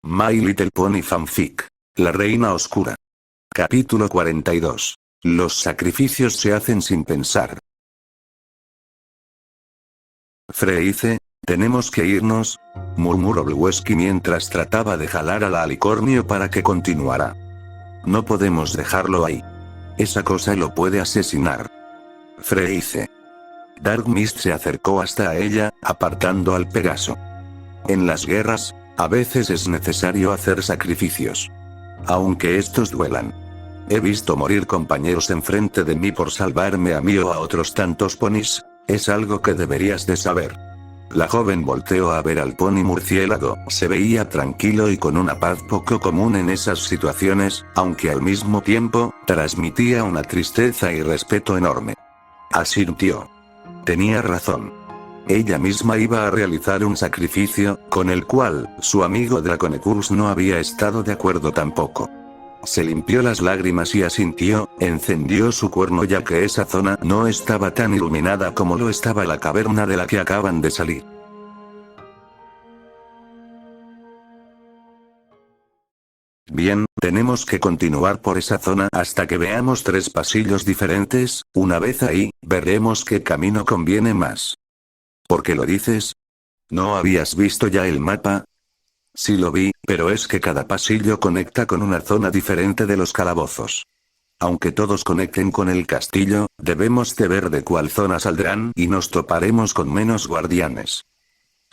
My Little Pony Fanfic. La Reina Oscura. Capítulo 42. Los sacrificios se hacen sin pensar. Freyce, tenemos que irnos, murmuró Bluesky mientras trataba de jalar a la alicornio para que continuara. No podemos dejarlo ahí. Esa cosa lo puede asesinar. Freyce. Dark Mist se acercó hasta ella, apartando al Pegaso. En las guerras, a veces es necesario hacer sacrificios. Aunque estos duelan. He visto morir compañeros enfrente de mí por salvarme a mí o a otros tantos ponis. Es algo que deberías de saber. La joven volteó a ver al pony murciélago, se veía tranquilo y con una paz poco común en esas situaciones, aunque al mismo tiempo, transmitía una tristeza y respeto enorme. Asintió. Tenía razón. Ella misma iba a realizar un sacrificio, con el cual, su amigo Draconecurs no había estado de acuerdo tampoco. Se limpió las lágrimas y asintió, encendió su cuerno ya que esa zona no estaba tan iluminada como lo estaba la caverna de la que acaban de salir. Bien, tenemos que continuar por esa zona hasta que veamos 3 pasillos diferentes. Una vez ahí, veremos qué camino conviene más. ¿Por qué lo dices? ¿No habías visto ya el mapa? Sí lo vi, pero es que cada pasillo conecta con una zona diferente de los calabozos. Aunque todos conecten con el castillo, debemos de ver de cuál zona saldrán y nos toparemos con menos guardianes.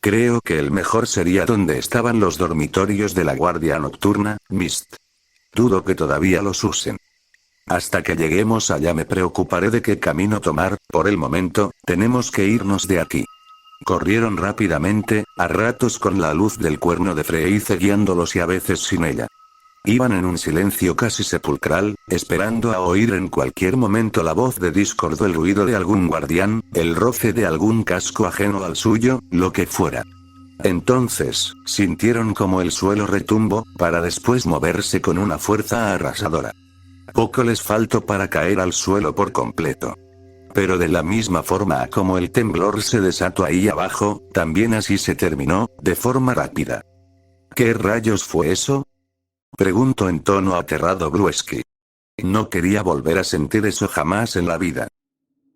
Creo que el mejor sería donde estaban los dormitorios de la guardia nocturna, Mist. Dudo que todavía los usen. Hasta que lleguemos allá me preocuparé de qué camino tomar. Por el momento, tenemos que irnos de aquí. Corrieron rápidamente, a ratos con la luz del cuerno de Freyce guiándolos y a veces sin ella. Iban en un silencio casi sepulcral, esperando a oír en cualquier momento la voz de Discord o el ruido de algún guardián, el roce de algún casco ajeno al suyo, lo que fuera. Entonces, sintieron como el suelo retumbó, para después moverse con una fuerza arrasadora. Poco les faltó para caer al suelo por completo. Pero de la misma forma como el temblor se desató ahí abajo, también así se terminó, de forma rápida. ¿Qué rayos fue eso? Preguntó en tono aterrado Bluesky. No quería volver a sentir eso jamás en la vida.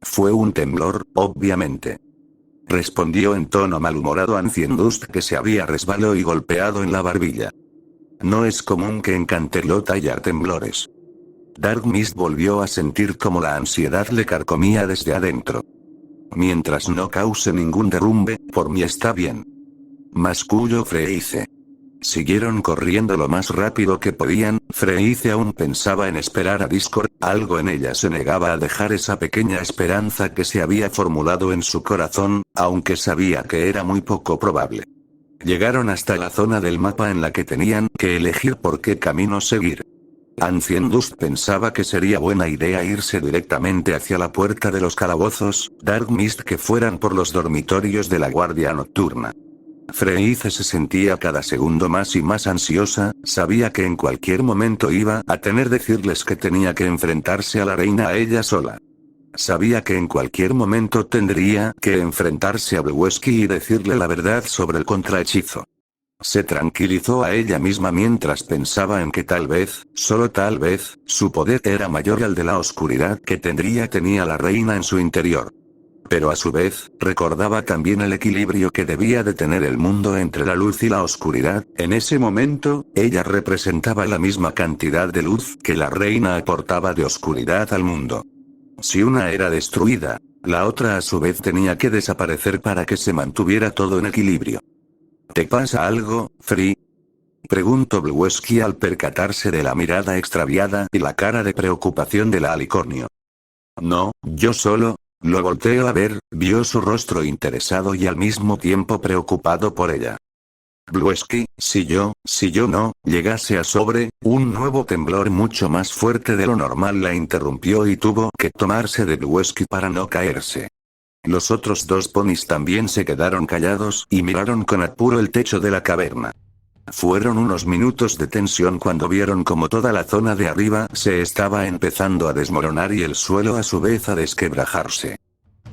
Fue un temblor, obviamente. Respondió en tono malhumorado Ancient Dust que se había resbalado y golpeado en la barbilla. No es común que en Canterlot haya temblores. Dark Mist volvió a sentir como la ansiedad le carcomía desde adentro. Mientras no cause ningún derrumbe, por mí está bien. Masculló Freyce. Siguieron corriendo lo más rápido que podían. Freyce aún pensaba en esperar a Discord, algo en ella se negaba a dejar esa pequeña esperanza que se había formulado en su corazón, aunque sabía que era muy poco probable. Llegaron hasta la zona del mapa en la que tenían que elegir por qué camino seguir. Ancient Dust pensaba que sería buena idea irse directamente hacia la puerta de los calabozos, Dark Mist que fueran por los dormitorios de la guardia nocturna. Freyce se sentía cada segundo más y más ansiosa, sabía que en cualquier momento iba a tener que decirles que tenía que enfrentarse a la reina a ella sola. Sabía que en cualquier momento tendría que enfrentarse a Bluesky y decirle la verdad sobre el contrahechizo. Se tranquilizó a ella misma mientras pensaba en que tal vez, solo tal vez, su poder era mayor al de la oscuridad que tenía la reina en su interior. Pero a su vez, recordaba también el equilibrio que debía de tener el mundo entre la luz y la oscuridad. En ese momento, ella representaba la misma cantidad de luz que la reina aportaba de oscuridad al mundo. Si una era destruida, la otra a su vez tenía que desaparecer para que se mantuviera todo en equilibrio. ¿Te pasa algo, Free? Preguntó Bluesky al percatarse de la mirada extraviada y la cara de preocupación de la alicornio. No, yo solo. Lo volteó a ver, vio su rostro interesado y al mismo tiempo preocupado por ella. Bluesky, si yo no, llegase a sobre, un nuevo temblor mucho más fuerte de lo normal la interrumpió y tuvo que tomarse de Bluesky para no caerse. Los otros 2 ponis también se quedaron callados y miraron con apuro el techo de la caverna. Fueron unos minutos de tensión cuando vieron como toda la zona de arriba se estaba empezando a desmoronar y el suelo a su vez a desquebrajarse.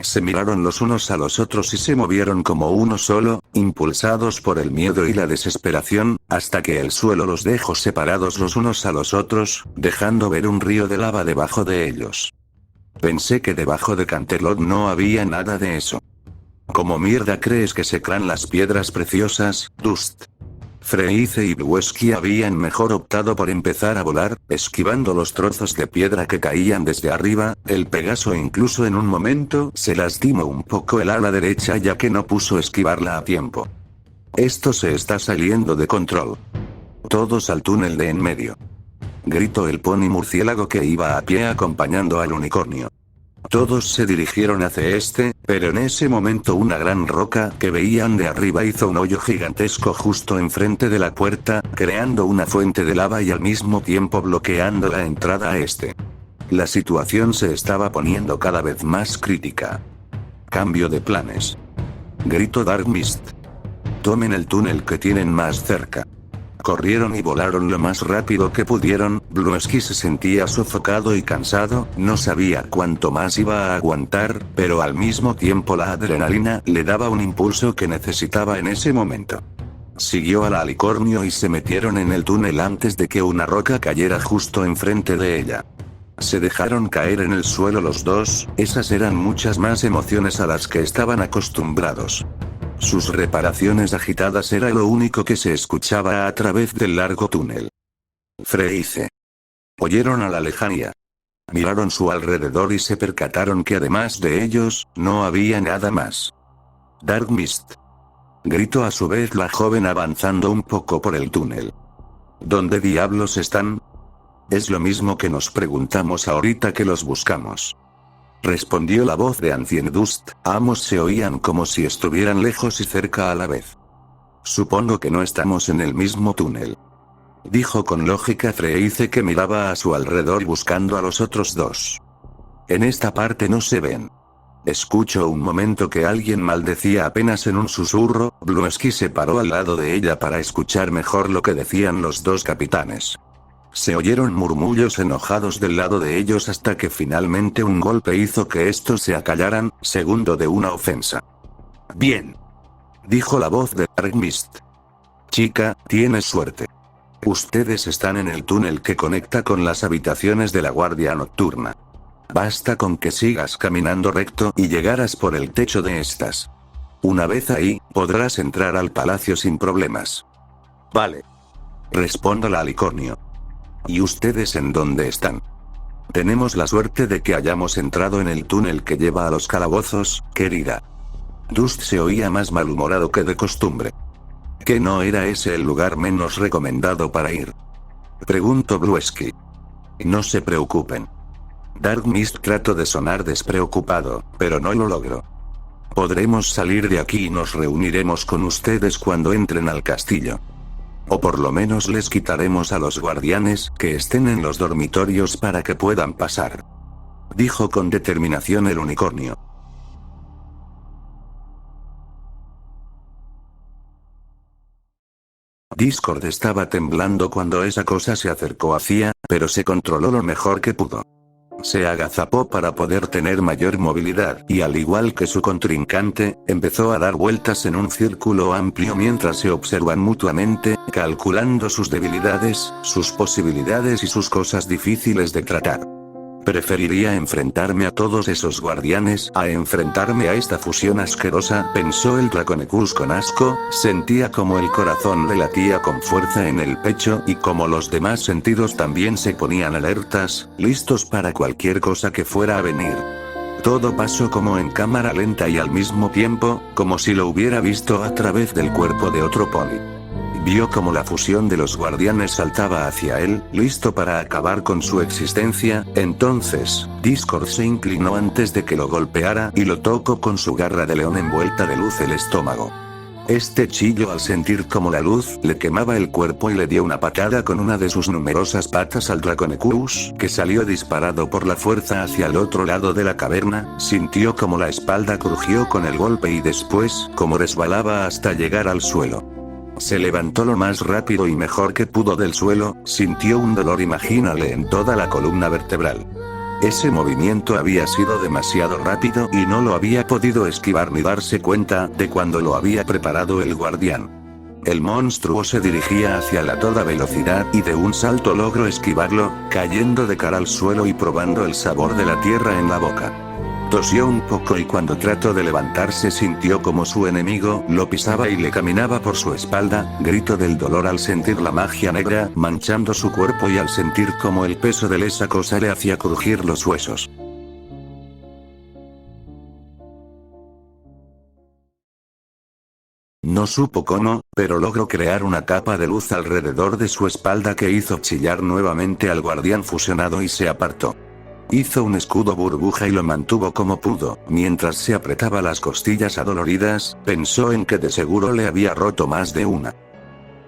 Se miraron los unos a los otros y se movieron como uno solo, impulsados por el miedo y la desesperación, hasta que el suelo los dejó separados los unos a los otros, dejando ver un río de lava debajo de ellos. Pensé que debajo de Canterlot no había nada de eso. ¿Cómo mierda crees que se crean las piedras preciosas, Dust? Freyce y Bluesky habían mejor optado por empezar a volar, esquivando los trozos de piedra que caían desde arriba. El Pegaso incluso en un momento se lastimó un poco el ala derecha ya que no puso esquivarla a tiempo. Esto se está saliendo de control. Todos al túnel de en medio. Gritó el pony murciélago que iba a pie acompañando al unicornio. Todos se dirigieron hacia este, pero en ese momento una gran roca que veían de arriba hizo un hoyo gigantesco justo enfrente de la puerta, creando una fuente de lava y al mismo tiempo bloqueando la entrada a este. La situación se estaba poniendo cada vez más crítica. Cambio de planes. Gritó Dark Mist. Tomen el túnel que tienen más cerca. Corrieron y volaron lo más rápido que pudieron. Bluesky se sentía sofocado y cansado, no sabía cuánto más iba a aguantar, pero al mismo tiempo la adrenalina le daba un impulso que necesitaba en ese momento. Siguió al alicornio y se metieron en el túnel antes de que una roca cayera justo enfrente de ella. Se dejaron caer en el suelo los dos, esas eran muchas más emociones a las que estaban acostumbrados. Sus reparaciones agitadas era lo único que se escuchaba a través del largo túnel. Freyce. Oyeron a la lejanía. Miraron su alrededor y se percataron que además de ellos, no había nada más. Dark Mist. Gritó a su vez la joven avanzando un poco por el túnel. ¿Dónde diablos están? Es lo mismo que nos preguntamos ahorita que los buscamos. Respondió la voz de Ancient Dust, ambos se oían como si estuvieran lejos y cerca a la vez. Supongo que no estamos en el mismo túnel. Dijo con lógica Freyce que miraba a su alrededor buscando a los otros dos. En esta parte no se ven. Escucho un momento que alguien maldecía apenas en un susurro. Bluesky se paró al lado de ella para escuchar mejor lo que decían los dos capitanes. Se oyeron murmullos enojados del lado de ellos hasta que finalmente un golpe hizo que estos se acallaran, segundo de una ofensa. Bien. Dijo la voz de Dark Mist. Chica, tienes suerte. Ustedes están en el túnel que conecta con las habitaciones de la guardia nocturna. Basta con que sigas caminando recto y llegarás por el techo de estas. Una vez ahí, podrás entrar al palacio sin problemas. Vale. Responde el alicornio. ¿Y ustedes en dónde están? Tenemos la suerte de que hayamos entrado en el túnel que lleva a los calabozos, querida. Dust se oía más malhumorado que de costumbre. ¿Que no era ese el lugar menos recomendado para ir? Preguntó Bluesky. No se preocupen. Dark Mist trató de sonar despreocupado, pero no lo logró. Podremos salir de aquí y nos reuniremos con ustedes cuando entren al castillo. O por lo menos les quitaremos a los guardianes que estén en los dormitorios para que puedan pasar. Dijo con determinación el unicornio. Discord estaba temblando cuando esa cosa se acercó hacia, pero se controló lo mejor que pudo. Se agazapó para poder tener mayor movilidad, y al igual que su contrincante, empezó a dar vueltas en un círculo amplio mientras se observan mutuamente, calculando sus debilidades, sus posibilidades y sus cosas difíciles de tratar. Preferiría enfrentarme a todos esos guardianes a enfrentarme a esta fusión asquerosa, pensó el Draconecus con asco, sentía como el corazón le latía con fuerza en el pecho y como los demás sentidos también se ponían alertas, listos para cualquier cosa que fuera a venir. Todo pasó como en cámara lenta y al mismo tiempo, como si lo hubiera visto a través del cuerpo de otro pony. Vio como la fusión de los guardianes saltaba hacia él, listo para acabar con su existencia. Entonces, Discord se inclinó antes de que lo golpeara y lo tocó con su garra de león envuelta de luz el estómago. Este chilló al sentir como la luz le quemaba el cuerpo y le dio una patada con una de sus numerosas patas al Draconecus, que salió disparado por la fuerza hacia el otro lado de la caverna. Sintió como la espalda crujió con el golpe y después, como resbalaba hasta llegar al suelo. Se levantó lo más rápido y mejor que pudo del suelo, sintió un dolor imaginable en toda la columna vertebral. Ese movimiento había sido demasiado rápido y no lo había podido esquivar ni darse cuenta de cuando lo había preparado el guardián. El monstruo se dirigía hacia él a toda velocidad y de un salto logró esquivarlo, cayendo de cara al suelo y probando el sabor de la tierra en la boca. Tosió un poco y cuando trató de levantarse sintió como su enemigo lo pisaba y le caminaba por su espalda, gritó del dolor al sentir la magia negra manchando su cuerpo y al sentir como el peso de esa cosa le hacía crujir los huesos. No supo cómo, pero logró crear una capa de luz alrededor de su espalda que hizo chillar nuevamente al guardián fusionado y se apartó. Hizo un escudo burbuja y lo mantuvo como pudo, mientras se apretaba las costillas adoloridas, pensó en que de seguro le había roto más de una.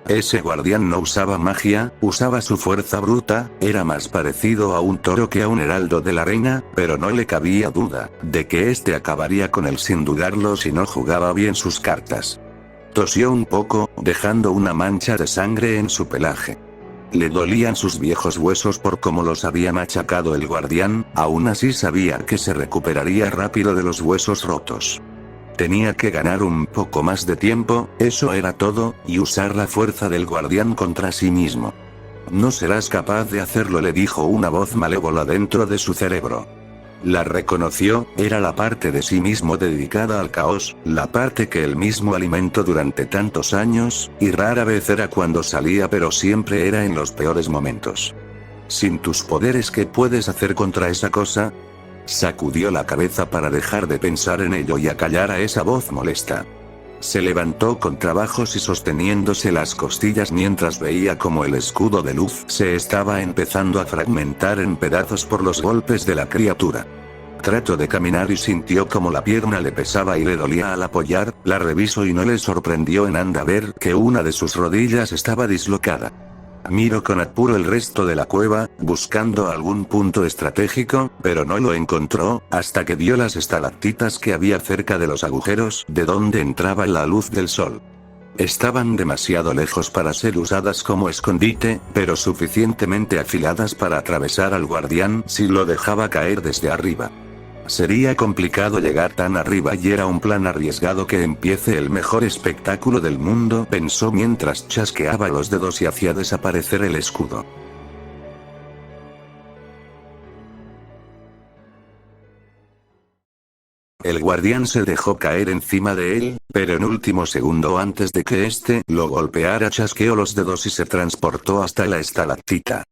Ese guardián no usaba magia, usaba su fuerza bruta, era más parecido a un toro que a un heraldo de la reina, pero no le cabía duda de que este acabaría con él sin dudarlo si no jugaba bien sus cartas. Tosió un poco, dejando una mancha de sangre en su pelaje. Le dolían sus viejos huesos por cómo los había machacado el guardián, aún así sabía que se recuperaría rápido de los huesos rotos. Tenía que ganar un poco más de tiempo, eso era todo, y usar la fuerza del guardián contra sí mismo. No serás capaz de hacerlo, le dijo una voz malévola dentro de su cerebro. La reconoció, era la parte de sí mismo dedicada al caos, la parte que él mismo alimentó durante tantos años, y rara vez era cuando salía pero siempre era en los peores momentos. Sin tus poderes, ¿qué puedes hacer contra esa cosa? Sacudió la cabeza para dejar de pensar en ello y acallar a esa voz molesta. Se levantó con trabajos y sosteniéndose las costillas mientras veía como el escudo de luz se estaba empezando a fragmentar en pedazos por los golpes de la criatura. Trató de caminar y sintió como la pierna le pesaba y le dolía al apoyar, la revisó y no le sorprendió en nada ver que una de sus rodillas estaba dislocada. Miró con apuro el resto de la cueva, buscando algún punto estratégico, pero no lo encontró, hasta que vio las estalactitas que había cerca de los agujeros de donde entraba la luz del sol. Estaban demasiado lejos para ser usadas como escondite, pero suficientemente afiladas para atravesar al guardián si lo dejaba caer desde arriba. Sería complicado llegar tan arriba y era un plan arriesgado que empiece el mejor espectáculo del mundo, pensó mientras chasqueaba los dedos y hacía desaparecer el escudo. El guardián se dejó caer encima de él, pero en último segundo antes de que éste lo golpeara chasqueó los dedos y se transportó hasta la estalactita.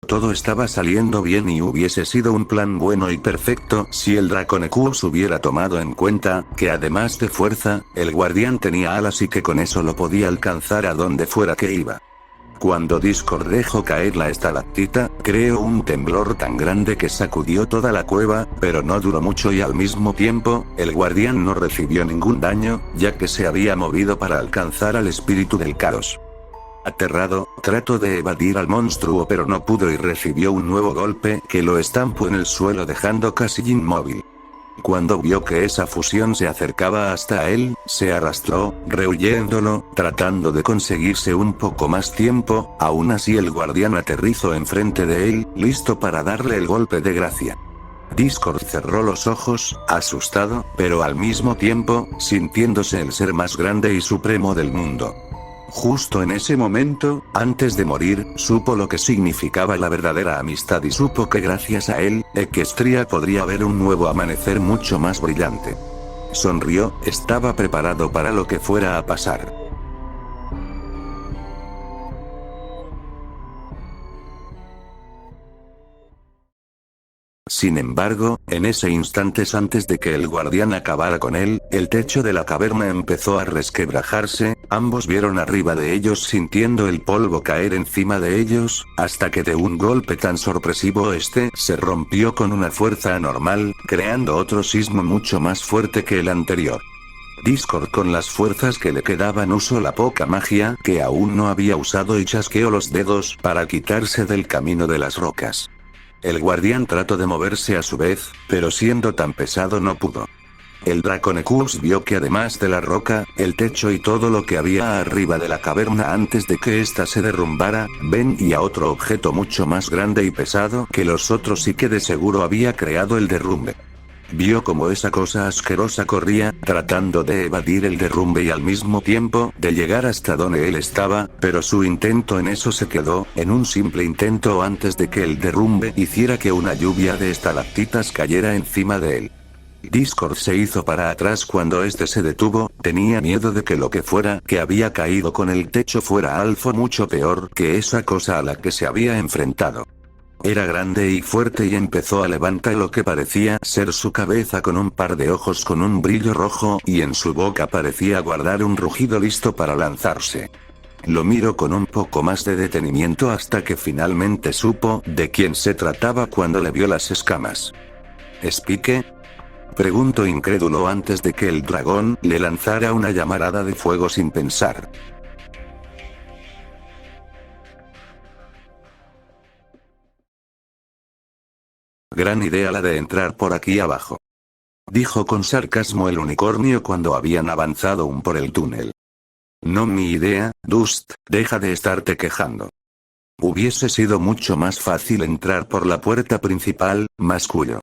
Todo estaba saliendo bien y hubiese sido un plan bueno y perfecto si el Draconequus hubiera tomado en cuenta que además de fuerza, el guardián tenía alas y que con eso lo podía alcanzar a donde fuera que iba. Cuando Discord dejó caer la estalactita, creó un temblor tan grande que sacudió toda la cueva, pero no duró mucho y al mismo tiempo, el guardián no recibió ningún daño, ya que se había movido para alcanzar al espíritu del caos. Aterrado, trató de evadir al monstruo pero no pudo y recibió un nuevo golpe que lo estampó en el suelo dejando casi inmóvil. Cuando vio que esa fusión se acercaba hasta él, se arrastró, rehuyéndolo, tratando de conseguirse un poco más tiempo, aún así el guardián aterrizó enfrente de él, listo para darle el golpe de gracia. Discord cerró los ojos, asustado, pero al mismo tiempo, sintiéndose el ser más grande y supremo del mundo. Justo en ese momento, antes de morir, supo lo que significaba la verdadera amistad y supo que gracias a él, Equestria podría ver un nuevo amanecer mucho más brillante. Sonrió, estaba preparado para lo que fuera a pasar. Sin embargo, en ese instante antes de que el guardián acabara con él, el techo de la caverna empezó a resquebrajarse, ambos vieron arriba de ellos sintiendo el polvo caer encima de ellos, hasta que de un golpe tan sorpresivo este se rompió con una fuerza anormal, creando otro sismo mucho más fuerte que el anterior. Discord con las fuerzas que le quedaban usó la poca magia que aún no había usado y chasqueó los dedos para quitarse del camino de las rocas. El guardián trató de moverse a su vez, pero siendo tan pesado no pudo. El Draconecus vio que además de la roca, el techo y todo lo que había arriba de la caverna antes de que ésta se derrumbara, veía otro objeto mucho más grande y pesado que los otros y que de seguro había creado el derrumbe. Vio como esa cosa asquerosa corría, tratando de evadir el derrumbe y al mismo tiempo de llegar hasta donde él estaba, pero su intento en eso se quedó, en un simple intento antes de que el derrumbe hiciera que una lluvia de estalactitas cayera encima de él. Discord se hizo para atrás cuando este se detuvo, tenía miedo de que lo que fuera que había caído con el techo fuera algo mucho peor que esa cosa a la que se había enfrentado. Era grande y fuerte y empezó a levantar lo que parecía ser su cabeza con un par de ojos con un brillo rojo y en su boca parecía guardar un rugido listo para lanzarse. Lo miró con un poco más de detenimiento hasta que finalmente supo de quién se trataba cuando le vio las escamas. ¿Spike? Preguntó incrédulo antes de que el dragón le lanzara una llamarada de fuego sin pensar. Gran idea la de entrar por aquí abajo. Dijo con sarcasmo el unicornio cuando habían avanzado por el túnel. No mi idea, Dust, deja de estarte quejando. Hubiese sido mucho más fácil entrar por la puerta principal, mascullo.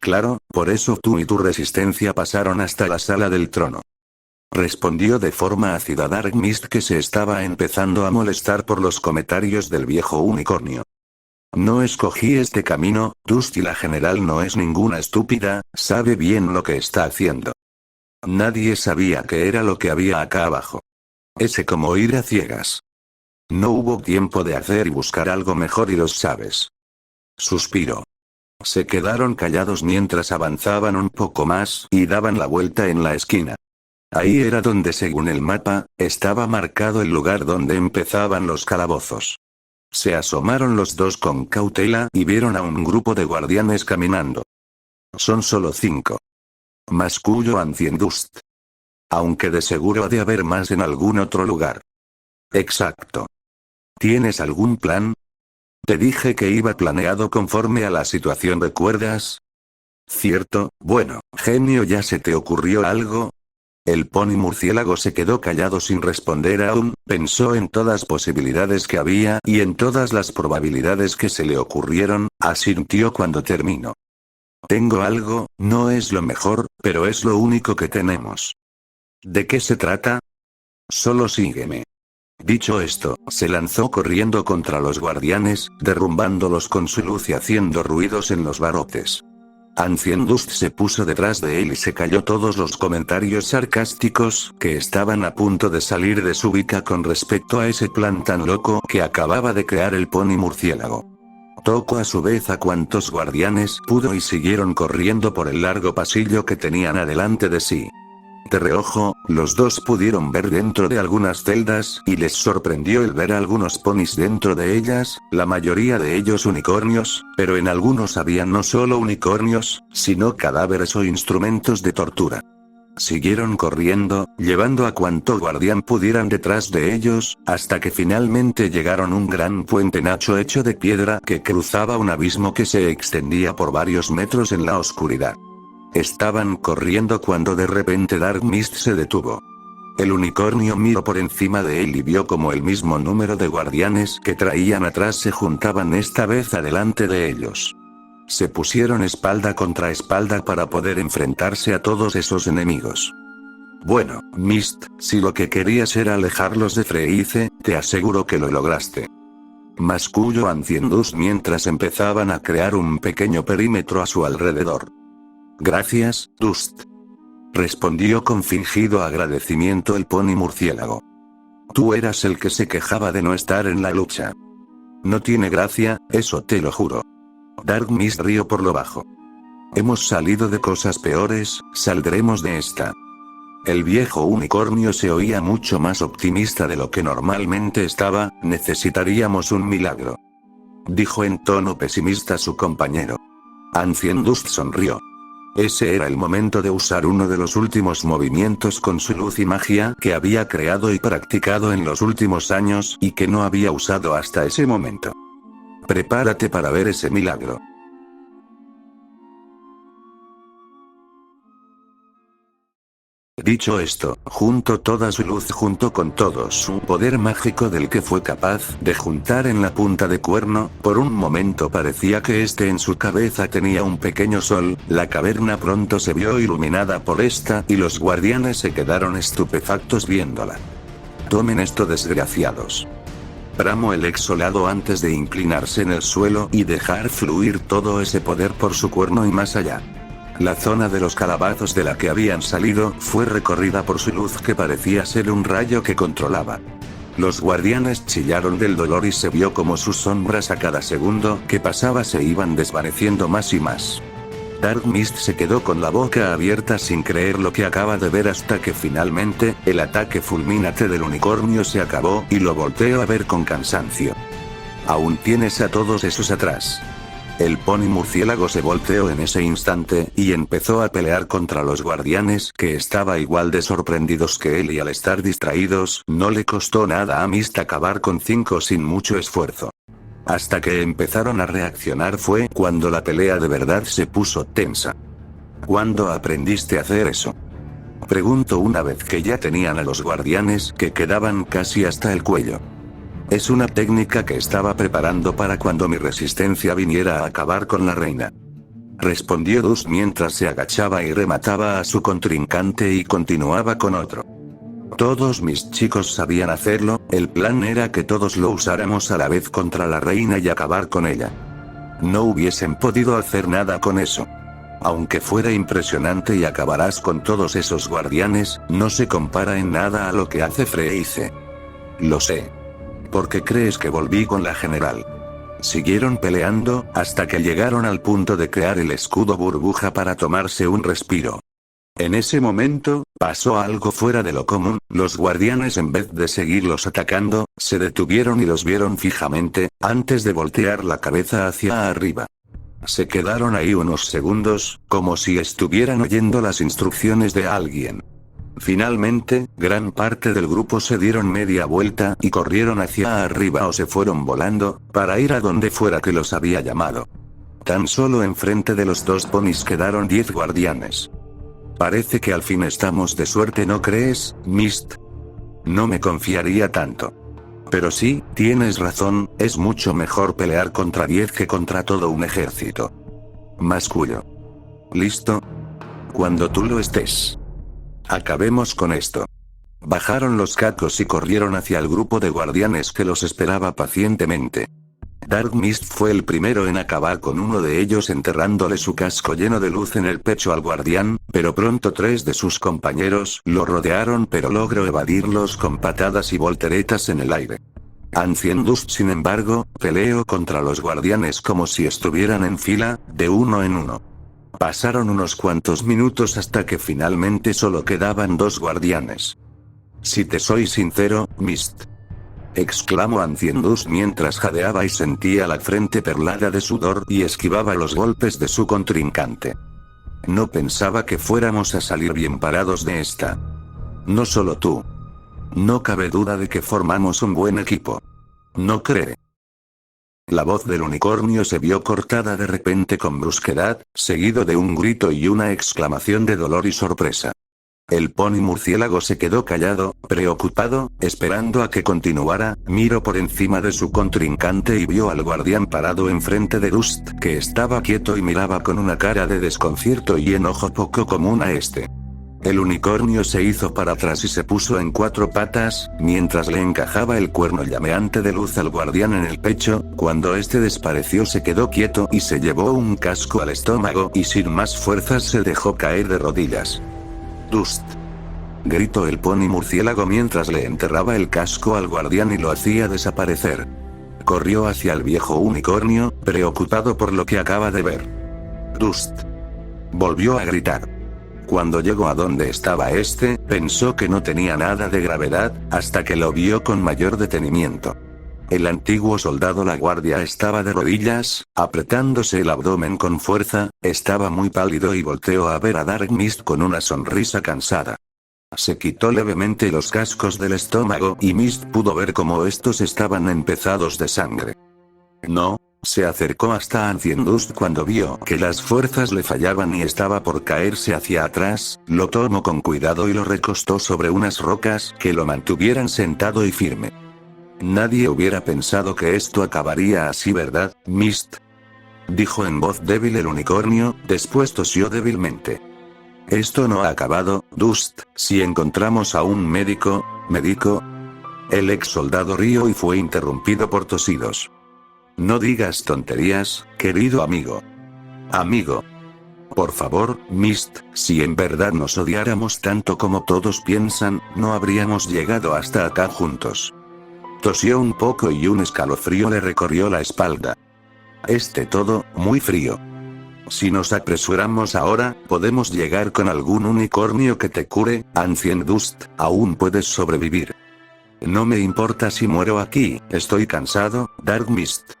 Claro, por eso tú y tu resistencia pasaron hasta la sala del trono. Respondió de forma ácida Dark Mist que se estaba empezando a molestar por los comentarios del viejo unicornio. No escogí este camino, Dust y la general no es ninguna estúpida, sabe bien lo que está haciendo. Nadie sabía qué era lo que había acá abajo. Ese como ir a ciegas. No hubo tiempo de hacer y buscar algo mejor y lo sabes. Suspiró. Se quedaron callados mientras avanzaban un poco más y daban la vuelta en la esquina. Ahí era donde según el mapa, estaba marcado el lugar donde empezaban los calabozos. Se asomaron los dos con cautela y vieron a un grupo de guardianes caminando. Son solo 5. Mascullo Ancient Dust. Aunque de seguro ha de haber más en algún otro lugar. Exacto. ¿Tienes algún plan? Te dije que iba planeado conforme a la situación, ¿recuerdas? Cierto, bueno, genio, ¿ya se te ocurrió algo? El pony murciélago se quedó callado sin responder aún, pensó en todas posibilidades que había y en todas las probabilidades que se le ocurrieron, asintió cuando terminó. Tengo algo, no es lo mejor, pero es lo único que tenemos. ¿De qué se trata? Solo sígueme. Dicho esto, se lanzó corriendo contra los guardianes, derrumbándolos con su luz y haciendo ruidos en los barrotes. Ancient Dust se puso detrás de él y se calló todos los comentarios sarcásticos que estaban a punto de salir de su boca con respecto a ese plan tan loco que acababa de crear el pony murciélago. Tocó a su vez a cuantos guardianes pudo y siguieron corriendo por el largo pasillo que tenían adelante de sí. De reojo, los dos pudieron ver dentro de algunas celdas y les sorprendió el ver a algunos ponis dentro de ellas, la mayoría de ellos unicornios, pero en algunos había no solo unicornios, sino cadáveres o instrumentos de tortura. Siguieron corriendo, llevando a cuanto guardián pudieran detrás de ellos, hasta que finalmente llegaron a un gran puente nacho hecho de piedra que cruzaba un abismo que se extendía por varios metros en la oscuridad. Estaban corriendo cuando de repente Dark Mist se detuvo. El unicornio miró por encima de él y vio como el mismo número de guardianes que traían atrás se juntaban esta vez adelante de ellos. Se pusieron espalda contra espalda para poder enfrentarse a todos esos enemigos. Bueno, Mist, si lo que querías era alejarlos de Freice, te aseguro que lo lograste. Mascullo Ancient Dust mientras empezaban a crear un pequeño perímetro a su alrededor. Gracias, Dust. Respondió con fingido agradecimiento el pony murciélago. Tú eras el que se quejaba de no estar en la lucha. No tiene gracia, eso te lo juro. Dark Mist rió por lo bajo. Hemos salido de cosas peores, saldremos de esta. El viejo unicornio se oía mucho más optimista de lo que normalmente estaba, necesitaríamos un milagro. Dijo en tono pesimista su compañero. Ancient Dust sonrió. Ese era el momento de usar uno de los últimos movimientos con su luz y magia que había creado y practicado en los últimos años y que no había usado hasta ese momento. Prepárate para ver ese milagro. Dicho esto, juntó toda su luz junto con todo su poder mágico del que fue capaz de juntar en la punta de cuerno. Por un momento parecía que en su cabeza tenía un pequeño sol. La caverna pronto se vio iluminada por esta y los guardianes se quedaron estupefactos viéndola. Tomen esto, desgraciados. Bramó el exolado antes de inclinarse en el suelo y dejar fluir todo ese poder por su cuerno y más allá. La zona de los calabazos de la que habían salido fue recorrida por su luz que parecía ser un rayo que controlaba. Los guardianes chillaron del dolor y se vio como sus sombras a cada segundo que pasaba se iban desvaneciendo más y más. Dark Mist se quedó con la boca abierta sin creer lo que acaba de ver hasta que finalmente, el ataque fulminante del unicornio se acabó y lo volteó a ver con cansancio. Aún tienes a todos esos atrás. El pony murciélago se volteó en ese instante y empezó a pelear contra los guardianes que estaba igual de sorprendidos que él y al estar distraídos, no le costó nada a Mist acabar con 5 sin mucho esfuerzo. Hasta que empezaron a reaccionar fue cuando la pelea de verdad se puso tensa. ¿Cuándo aprendiste a hacer eso? Preguntó una vez que ya tenían a los guardianes que quedaban casi hasta el cuello. Es una técnica que estaba preparando para cuando mi resistencia viniera a acabar con la reina. Respondió Dust mientras se agachaba y remataba a su contrincante y continuaba con otro. Todos mis chicos sabían hacerlo, el plan era que todos lo usáramos a la vez contra la reina y acabar con ella. No hubiesen podido hacer nada con eso. Aunque fuera impresionante y acabarás con todos esos guardianes, no se compara en nada a lo que hace Freyce. Lo sé. ¿Por qué crees que volví con la general? Siguieron peleando, hasta que llegaron al punto de crear el escudo burbuja para tomarse un respiro. En ese momento, pasó algo fuera de lo común, los guardianes en vez de seguirlos atacando, se detuvieron y los vieron fijamente, antes de voltear la cabeza hacia arriba. Se quedaron ahí unos segundos, como si estuvieran oyendo las instrucciones de alguien. Finalmente, gran parte del grupo se dieron media vuelta y corrieron hacia arriba o se fueron volando, para ir a donde fuera que los había llamado. Tan solo enfrente de los dos ponis quedaron 10 guardianes. Parece que al fin estamos de suerte, ¿no crees, Mist? No me confiaría tanto. Pero sí, tienes razón, es mucho mejor pelear contra 10 que contra todo un ejército. Mascullo. ¿Listo? Cuando tú lo estés. Acabemos con esto. Bajaron los cacos y corrieron hacia el grupo de guardianes que los esperaba pacientemente. Dark Mist fue el primero en acabar con uno de ellos enterrándole su casco lleno de luz en el pecho al guardián, pero pronto 3 de sus compañeros lo rodearon pero logró evadirlos con patadas y volteretas en el aire. Ancient Dust, sin embargo, peleó contra los guardianes como si estuvieran en fila, de uno en uno. Pasaron unos cuantos minutos hasta que finalmente solo quedaban 2 guardianes. Si te soy sincero, Mist. Exclamó Ancient Dust mientras jadeaba y sentía la frente perlada de sudor y esquivaba los golpes de su contrincante. No pensaba que fuéramos a salir bien parados de esta. No solo tú. No cabe duda de que formamos un buen equipo. ¿No cree? La voz del unicornio se vio cortada de repente con brusquedad, seguido de un grito y una exclamación de dolor y sorpresa. El pony murciélago se quedó callado, preocupado, esperando a que continuara, miró por encima de su contrincante y vio al guardián parado enfrente de Dust, que estaba quieto y miraba con una cara de desconcierto y enojo poco común a este. El unicornio se hizo para atrás y se puso en 4 patas, mientras le encajaba el cuerno llameante de luz al guardián en el pecho. Cuando este desapareció se quedó quieto y se llevó un casco al estómago y sin más fuerzas se dejó caer de rodillas. Dust. Gritó el pony murciélago mientras le enterraba el casco al guardián y lo hacía desaparecer. Corrió hacia el viejo unicornio, preocupado por lo que acaba de ver. Dust. Volvió a gritar. Cuando llegó a donde estaba este, pensó que no tenía nada de gravedad, hasta que lo vio con mayor detenimiento. El antiguo soldado la guardia estaba de rodillas, apretándose el abdomen con fuerza, estaba muy pálido y volteó a ver a Dark Mist con una sonrisa cansada. Se quitó levemente los cascos del estómago y Mist pudo ver cómo estos estaban empezados de sangre. No, Se acercó hasta Ancient Dust cuando vio que las fuerzas le fallaban y estaba por caerse hacia atrás, lo tomó con cuidado y lo recostó sobre unas rocas que lo mantuvieran sentado y firme. Nadie hubiera pensado que esto acabaría así, ¿verdad, Mist? Dijo en voz débil el unicornio, después tosió débilmente. Esto no ha acabado, Dust, si encontramos a un médico. El ex soldado rió y fue interrumpido por tosidos. No digas tonterías, querido amigo. Amigo. Por favor, Mist, si en verdad nos odiáramos tanto como todos piensan, no habríamos llegado hasta acá juntos. Tosió un poco y un escalofrío le recorrió la espalda. Todo, muy frío. Si nos apresuramos ahora, podemos llegar con algún unicornio que te cure, Ancient Dust, aún puedes sobrevivir. No me importa si muero aquí, estoy cansado, Dark Mist.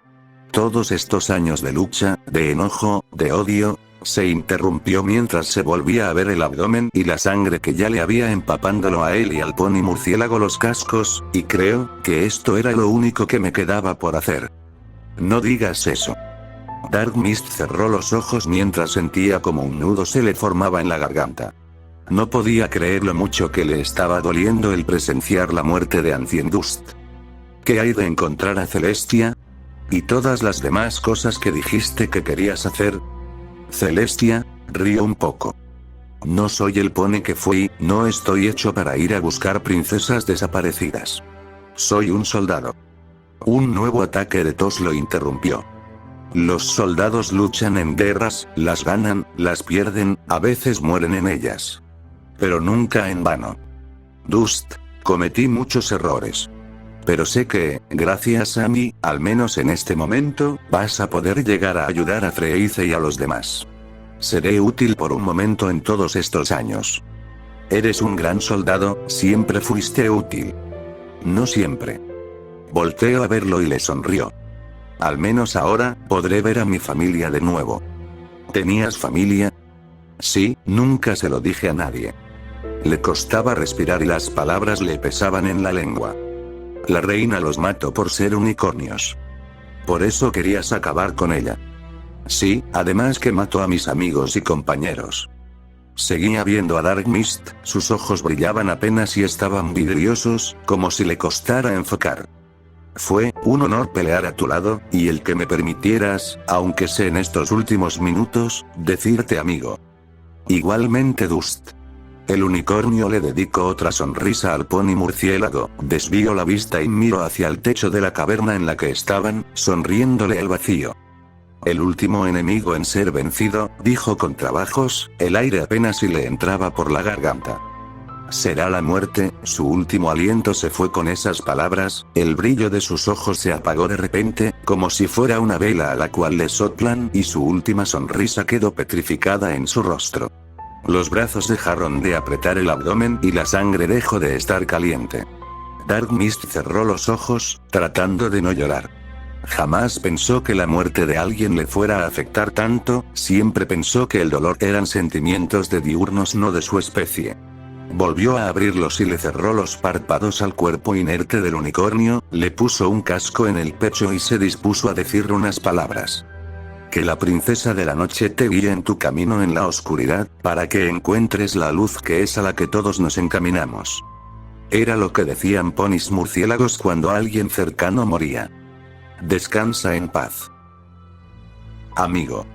Todos estos años de lucha, de enojo, de odio, se interrumpió mientras se volvía a ver el abdomen y la sangre que ya le había empapándolo a él y al pony murciélago los cascos, y creo que esto era lo único que me quedaba por hacer. No digas eso. Dark Mist cerró los ojos mientras sentía como un nudo se le formaba en la garganta. No podía creer lo mucho que le estaba doliendo el presenciar la muerte de Ancient Dust. ¿Qué hay de encontrar a Celestia? ¿Y todas las demás cosas que dijiste que querías hacer? Celestia, rió un poco. No soy el pony que fui, no estoy hecho para ir a buscar princesas desaparecidas. Soy un soldado. Un nuevo ataque de tos lo interrumpió. Los soldados luchan en guerras, las ganan, las pierden, a veces mueren en ellas. Pero nunca en vano. Dust, cometí muchos errores. Pero sé que, gracias a mí, al menos en este momento, vas a poder llegar a ayudar a Freize y a los demás. Seré útil por un momento en todos estos años. Eres un gran soldado, siempre fuiste útil. No siempre. Volteó a verlo y le sonrió. Al menos ahora, podré ver a mi familia de nuevo. ¿Tenías familia? Sí, nunca se lo dije a nadie. Le costaba respirar y las palabras le pesaban en la lengua. La reina los mató por ser unicornios. Por eso querías acabar con ella. Sí, además que mató a mis amigos y compañeros. Seguía viendo a Dark Mist, sus ojos brillaban apenas y estaban vidriosos, como si le costara enfocar. Fue un honor pelear a tu lado, y el que me permitieras, aunque sé en estos últimos minutos, decirte amigo. Igualmente Dust. El unicornio le dedicó otra sonrisa al pony murciélago, desvió la vista y miró hacia el techo de la caverna en la que estaban, sonriéndole al vacío. El último enemigo en ser vencido, dijo con trabajos, el aire apenas si le entraba por la garganta. Será la muerte, su último aliento se fue con esas palabras, el brillo de sus ojos se apagó de repente, como si fuera una vela a la cual le soplan y su última sonrisa quedó petrificada en su rostro. Los brazos dejaron de apretar el abdomen y la sangre dejó de estar caliente. Dark Mist cerró los ojos, tratando de no llorar. Jamás pensó que la muerte de alguien le fuera a afectar tanto, siempre pensó que el dolor eran sentimientos de diurnos no de su especie. Volvió a abrirlos y le cerró los párpados al cuerpo inerte del unicornio, le puso un casco en el pecho y se dispuso a decir unas palabras. Que la princesa de la noche te guíe en tu camino en la oscuridad, para que encuentres la luz que es a la que todos nos encaminamos. Era lo que decían ponis murciélagos cuando alguien cercano moría. Descansa en paz. Amigo.